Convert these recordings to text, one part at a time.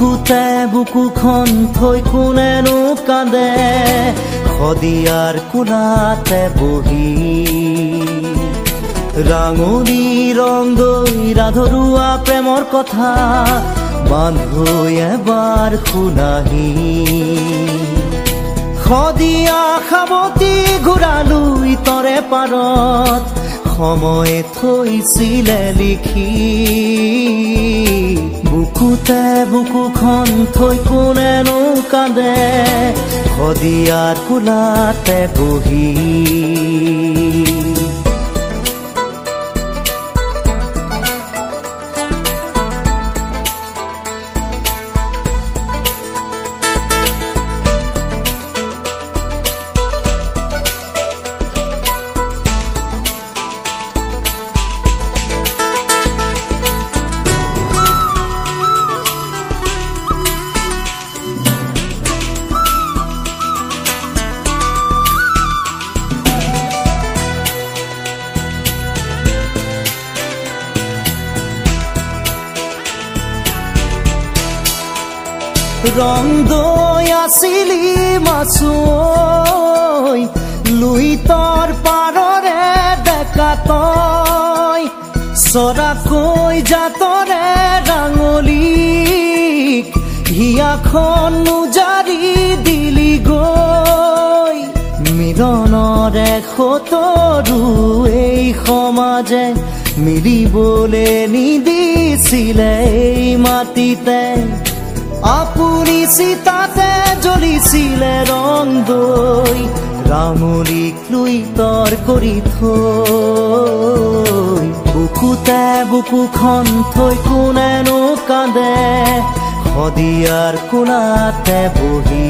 বুকুতে বুকুখন থৈ কোনেনো কান্দে শদিয়াৰ কোলাতে বহি ৰাঙলী ৰং দৈ ৰাধৰুৱা প্ৰেমৰ কথা বান্ধৈ এবাৰ শুনাহি শদিয়া সাৱতি ঘূৰালো ইতৰে পাৰত সময়ে থৈছিলে লিখি বুকুতে বুকুখন থৈ কোনেনো কান্দে শদিয়াৰ কোলাতে বহি ৰং দৈ আছিলি মাছুই লুইতৰ পাৰৰে ডেকা তই চৰাকৈ জাতৰে ৰাঙলীক হিয়াখন উজাৰি দিলি গৈ মিলনৰে সতৰু এই সমাজে মিলিবলে নিদিছিলে এই মাটিতে আপুনি চিতাতে জ্বলিছিলে ৰং দৈ ৰাঙলীক লুইতৰ কৰি থৈ বুকুতে বুকুখন থৈ কোনেনো কান্দে শদিয়াৰ কোলাতে বহি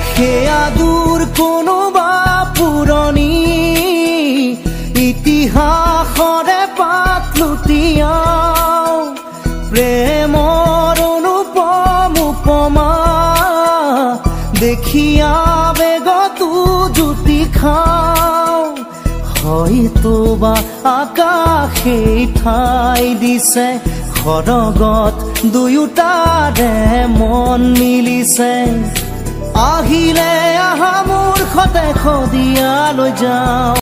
সেয়া দূৰ কোনোবা পুৰণি ইতিহাসৰে পাত লুটিয়াও প্ৰেমৰ অনুপম উপমা দেখিয়া বেগতো জুতি খাও হয়তো বা আকাশেই ঠাই দিছে সৰগত দুয়োটাৰে মন মিলিছে আহিলে আহা মূৰ্খতে শদিয়ালৈ যাওঁ